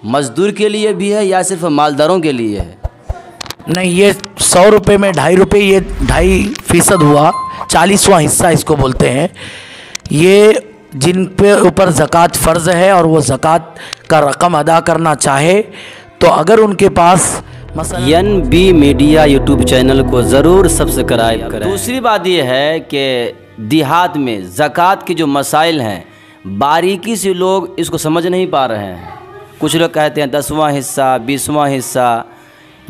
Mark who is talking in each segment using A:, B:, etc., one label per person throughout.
A: मज़दूर के लिए भी है या सिर्फ मालदारों के लिए है?
B: नहीं, ये 100 रुपये में 2.5 रुपये, ये 2.5% हुआ, 40वां हिस्सा इसको बोलते हैं। ये जिन पे ऊपर ज़कात फ़र्ज़ है और वो ज़कात का रकम अदा करना चाहे तो अगर उनके पास
A: NB मीडिया यूट्यूब चैनल को ज़रूर सब्सक्राइब करें। दूसरी बात ये है कि देहात में ज़कात के जो मसाइल हैं बारीकी से लोग इसको समझ नहीं पा रहे हैं। कुछ लोग कहते हैं 10वां हिस्सा, 20वां हिस्सा,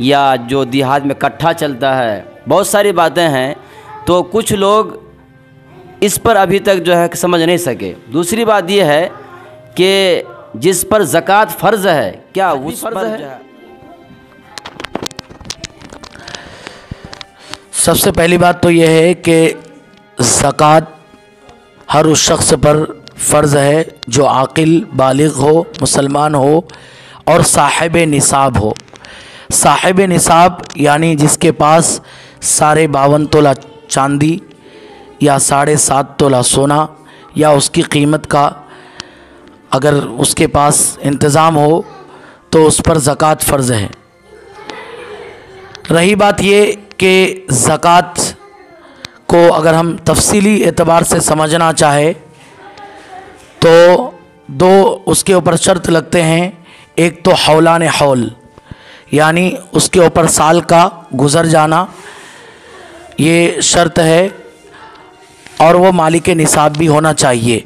A: या जो देहात में कट्ठा चलता है, बहुत सारी बातें हैं, तो कुछ लोग इस पर अभी तक जो है समझ नहीं सके। दूसरी बात यह है कि जिस पर ज़कात फ़र्ज़ है, क्या उस पर है?
B: सबसे पहली बात तो यह है कि ज़कात हर उस शख्स पर फ़र्ज़ है जो आक़िल बालिग़ हो, मुसलमान हो और साहिब निसाब हो। साहिब निसाब यानी जिसके पास 52.5 तोला चांदी या 7.5 तोला सोना या उसकी कीमत का अगर उसके पास इंतज़ाम हो तो उस पर ज़कात फ़र्ज़ है। रही बात ये कि ज़कात को अगर हम तफसीली एतबार से समझना चाहे तो 2 उसके ऊपर शर्त लगते हैं। एक तो हौलान हौल यानी उसके ऊपर साल का गुज़र जाना, ये शर्त है, और वो मालिक निसाब भी होना चाहिए।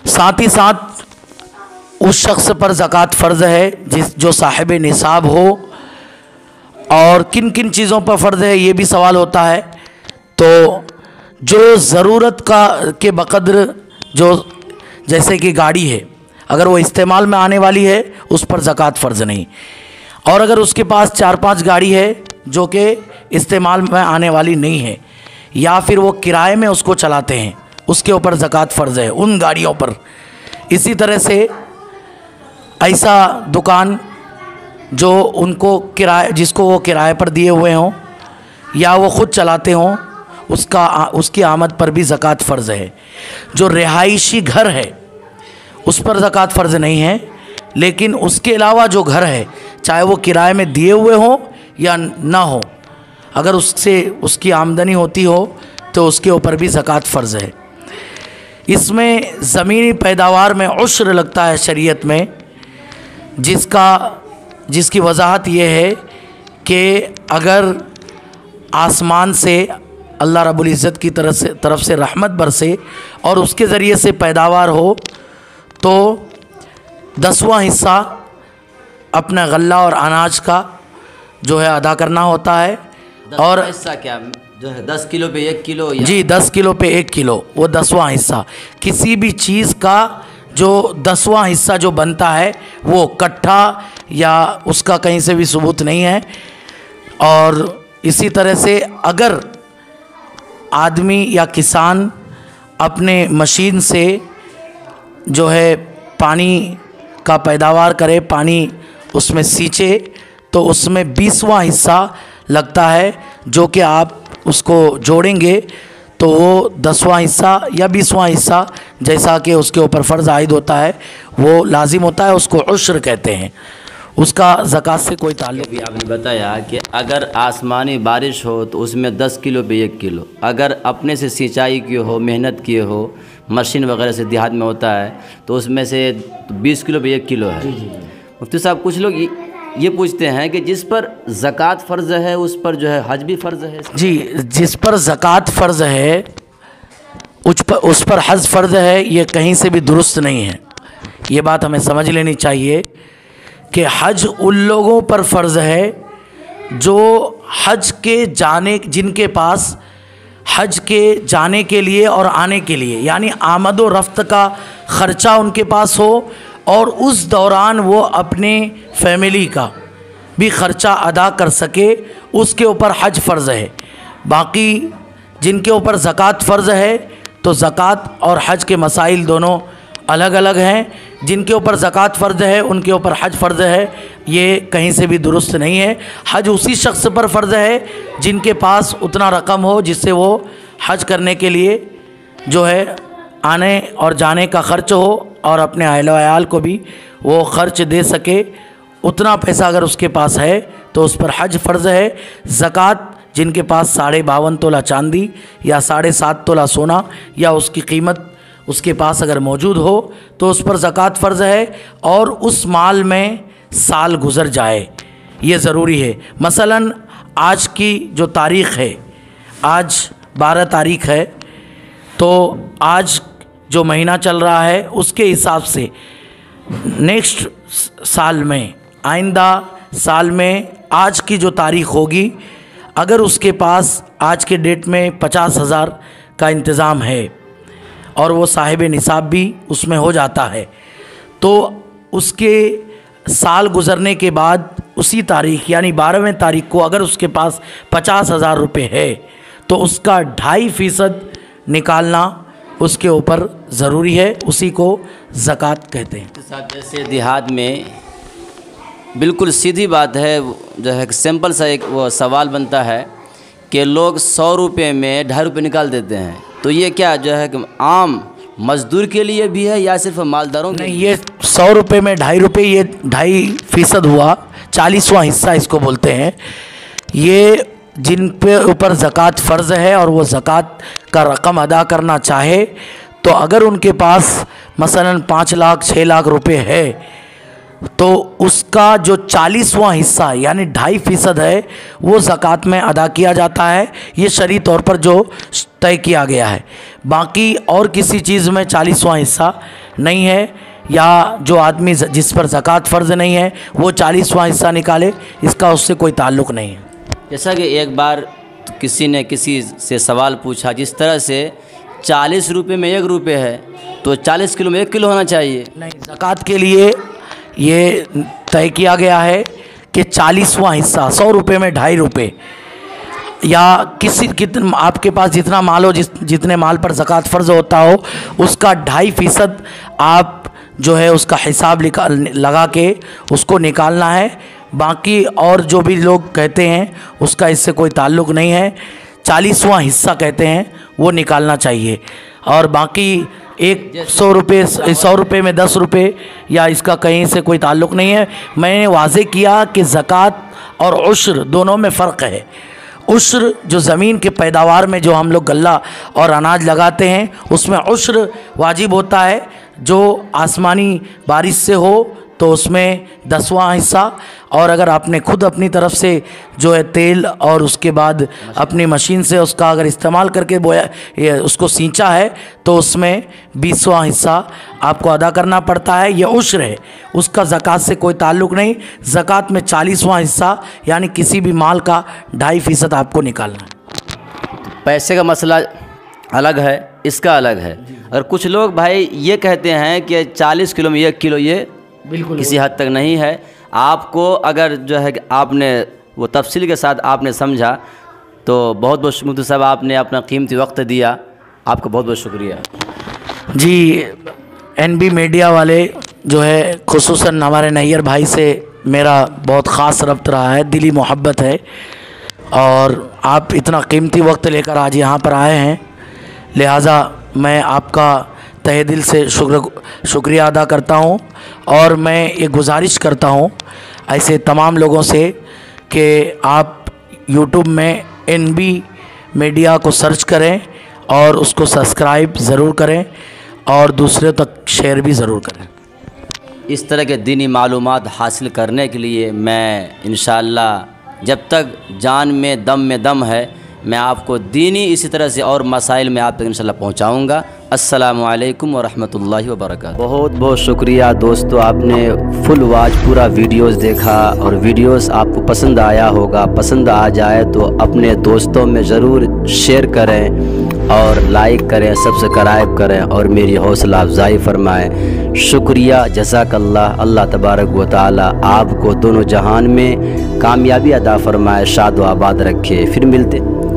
B: साथ ही साथ उस शख्स पर ज़कात फ़र्ज़ है जो साहिब निसाब हो। और किन किन चीज़ों पर फ़र्ज़ है ये भी सवाल होता है। तो जो ज़रूरत के बक़द्र, जो जैसे कि गाड़ी है, अगर वो इस्तेमाल में आने वाली है उस पर ज़कात फ़र्ज़ नहीं, और अगर उसके पास 4-5 गाड़ी है जो कि इस्तेमाल में आने वाली नहीं है या फिर वो किराए में उसको चलाते हैं, उसके ऊपर ज़कात फ़र्ज़ है उन गाड़ियों पर। इसी तरह से ऐसा दुकान जो उनको जिसको वो किराए पर दिए हुए हों या वो ख़ुद चलाते हों, उसकी आमद पर भी ज़कात फ़र्ज़ है। जो रिहायशी घर है उस पर ज़कात फ़र्ज़ नहीं है, लेकिन उसके अलावा जो घर है चाहे वो किराए में दिए हुए हों या ना हो, अगर उससे उसकी आमदनी होती हो तो उसके ऊपर भी ज़कात फ़र्ज़ है। इसमें ज़मीनी पैदावार में उश्र लगता है शरीयत में, जिसकी वजाहत ये है कि अगर आसमान से अल्लाह रब्बुल इज़्ज़त की तरफ से रहमत बरसे और उसके ज़रिए से पैदावार हो तो 10वां हिस्सा अपना गल्ला और अनाज का जो है अदा करना होता है। और
A: हिस्सा क्या जो है 10 किलो पे 1 किलो
B: जी 10 किलो पे 1 किलो, वो 10वां हिस्सा। किसी भी चीज़ का जो 10वां हिस्सा जो बनता है वो कट्ठा या उसका कहीं से भी सबूत नहीं है। और इसी तरह से अगर आदमी या किसान अपने मशीन से जो है पानी का पैदावार करे, पानी उसमें सींचे, तो उसमें 20वां हिस्सा लगता है, जो कि आप उसको जोड़ेंगे तो वो 10वां हिस्सा या 20वां हिस्सा जैसा कि उसके ऊपर फ़र्ज़ आयद होता है वो लाजिम होता है, उसको उश्र कहते हैं। उसका ज़कात से कोई ताल्लुक़।
A: भी आपने बताया कि अगर आसमानी बारिश हो तो उसमें 10 किलो पे 1 किलो, अगर अपने से सिंचाई की हो, मेहनत किए हो, मशीन वगैरह से देहात में होता है तो उसमें से 20 किलो पे 1 किलो है। मुफ्ती साहब, कुछ लोग ये पूछते हैं कि जिस पर ज़कात फ़र्ज़ है उस पर जो है हज भी फ़र्ज़ है?
B: जी, जिस पर ज़कात फ़र्ज़ है उस पर हज फ़र्ज़ है, ये कहीं से भी दुरुस्त नहीं है। ये बात हमें समझ लेनी चाहिए कि हज उन लोगों पर फ़र्ज़ है जो हज के जिनके पास हज के जाने के लिए और आने के लिए यानी आमद व रफ्त का ख़र्चा उनके पास हो और उस दौरान वो अपने फैमिली का भी ख़र्चा अदा कर सके, उसके ऊपर हज फ़र्ज़ है। बाकी जिनके ऊपर ज़कात फ़र्ज़ है तो ज़कात और हज के मसाइल दोनों अलग अलग हैं। जिनके ऊपर ज़कात फ़र्ज़ है उनके ऊपर हज फ़र्ज़ है, ये कहीं से भी दुरुस्त नहीं है। हज उसी शख्स पर फ़र्ज़ है जिनके पास उतना रकम हो जिससे वो हज करने के लिए जो है आने और जाने का ख़र्च हो और अपने अहल व अयाल को भी वो खर्च दे सके उतना पैसा अगर उसके पास है तो उस पर हज फ़र्ज़ है। ज़कात जिनके पास 52.5 तोला चांदी या 7.5 तोला सोना या उसकी कीमत उसके पास अगर मौजूद हो तो उस पर ज़कात फ़र्ज़ है, और उस माल में साल गुज़र जाए, ये ज़रूरी है। मसलन आज की जो तारीख़ है, आज 12 तारीख़ है, तो आज जो महीना चल रहा है उसके हिसाब से नेक्स्ट साल में, आइंदा साल में आज की जो तारीख़ होगी, अगर उसके पास आज के डेट में 50,000 का इंतज़ाम है और वो साहिब निसाब भी उसमें हो जाता है, तो उसके साल गुज़रने के बाद उसी तारीख़ यानी 12वें तारीख़ को अगर उसके पास 50,000 रुपये है तो उसका 2.5% निकालना उसके ऊपर ज़रूरी है, उसी को ज़कात कहते हैं।
A: साहब जैसे देहात में बिल्कुल सीधी बात है, जो है सिंपल सा एक वो सवाल बनता है कि लोग 100 रुपये में 2.5 रुपये निकाल देते हैं, तो ये क्या जो है कि आम मज़दूर के लिए भी है या सिर्फ मालदारों के?
B: नहीं, ये 100 रुपये में 2.5 रुपये, ये 2.5% हुआ, 40वां हिस्सा इसको बोलते हैं। ये जिन पे ऊपर ज़कात फ़र्ज़ है और वो ज़कात का रकम अदा करना चाहे, तो अगर उनके पास मसलन 5 लाख 6 लाख रुपए है तो उसका जो 40वां हिस्सा यानी 2.5% है वो ज़कात में अदा किया जाता है। ये शरई तौर पर जो तय किया गया है। बाकी और किसी चीज़ में 40वां हिस्सा नहीं है, या जो आदमी जिस पर ज़कात फ़र्ज़ नहीं है वो 40वां हिस्सा निकाले, इसका उससे कोई ताल्लुक़ नहीं है।
A: जैसा कि एक बार किसी ने किसी से सवाल पूछा, जिस तरह से 40 रुपये में 1 रुपये है तो 40 किलो में 1 किलो होना चाहिए।
B: नहीं, ज़कात के लिए ये तय किया गया है कि 40वां हिस्सा 100 रुपये में 2.5 रुपये, या आपके पास जितना माल हो, जितने माल पर ज़कात फ़र्ज़ होता हो उसका 2.5% आप जो है उसका हिसाब लगा के उसको निकालना है। बाकी और जो भी लोग कहते हैं उसका इससे कोई ताल्लुक़ नहीं है। 40वां हिस्सा कहते हैं वो निकालना चाहिए, और बाकी 100 रुपये में 10 रुपये या इसका कहीं से कोई ताल्लुक़ नहीं है। मैंने वाज़े किया कि ज़कात और उश्र दोनों में फ़र्क है। उश्र जो ज़मीन के पैदावार में जो हम लोग गल्ला और अनाज लगाते हैं उसमें उश्र वाजिब होता है, जो आसमानी बारिश से हो तो उसमें 10वां हिस्सा, और अगर आपने खुद अपनी तरफ से जो है तेल और उसके बाद अपनी मशीन से उसका अगर इस्तेमाल करके बोया उसको सींचा है तो उसमें 20वां हिस्सा आपको अदा करना पड़ता है। यह उश्र है, उसका ज़कात से कोई ताल्लुक़ नहीं। ज़कात में 40वां हिस्सा यानी किसी भी माल का 2.5% आपको निकालना है।
A: पैसे का मसला अलग है, इसका अलग है। और कुछ लोग भाई ये कहते हैं कि 40 किलो में 1 किलो, ये
B: बिल्कुल
A: किसी हद तक नहीं है। आपको अगर जो है कि आपने वो तफसील के साथ आपने समझा तो बहुत बहुत मुफ्ती साहब, आपने अपना कीमती वक्त दिया, आपका बहुत बहुत शुक्रिया।
B: जी, NB मीडिया वाले जो है खुसूसन हमारे नैयर भाई से मेरा बहुत ख़ास रब्त रहा है, दिली मोहब्बत है, और आप इतना कीमती वक्त लेकर आज यहाँ पर आए हैं, लिहाजा मैं आपका तहे दिल से शुक्रिया अदा करता हूँ। और मैं ये गुजारिश करता हूँ ऐसे तमाम लोगों से कि आप YouTube में NB मीडिया को सर्च करें और उसको सब्सक्राइब ज़रूर करें और दूसरे तक शेयर भी ज़रूर करें।
A: इस तरह के दीनी मालूमात हासिल करने के लिए मैं इंशाअल्लाह जब तक जान में दम है मैं आपको दीनी इसी तरह से और मसाइल में आप तक इंशाअल्लाह पहुँचाऊँगा। अस्सलामु अलैकुम वरहमतुल्लाहि वबरकातुहू। बहुत बहुत शुक्रिया दोस्तों, आपने फुल वॉच पूरा वीडियोस देखा और वीडियोस आपको पसंद आया होगा। पसंद आ जाए तो अपने दोस्तों में ज़रूर शेयर करें और लाइक करें, सब्सक्राइब करें और मेरी हौसला अफजाई फ़रमाएँ। शुक्रिया, जज़ाकल्लाह। अल्लाह तबारक व तआला आपको दोनों जहान में कामयाबी अता फ़रमाए, शाद व आबाद रखे।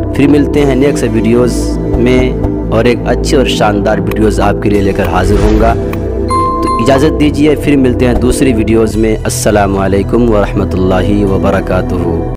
A: फिर मिलते हैं नेक्स्ट वीडियोस में और एक अच्छी और शानदार वीडियोस आपके लिए लेकर हाजिर होऊंगा। तो इजाज़त दीजिए, फिर मिलते हैं दूसरी वीडियोस में। अस्सलामु अलैकुम व रहमतुल्लाहि व बरकातुहू।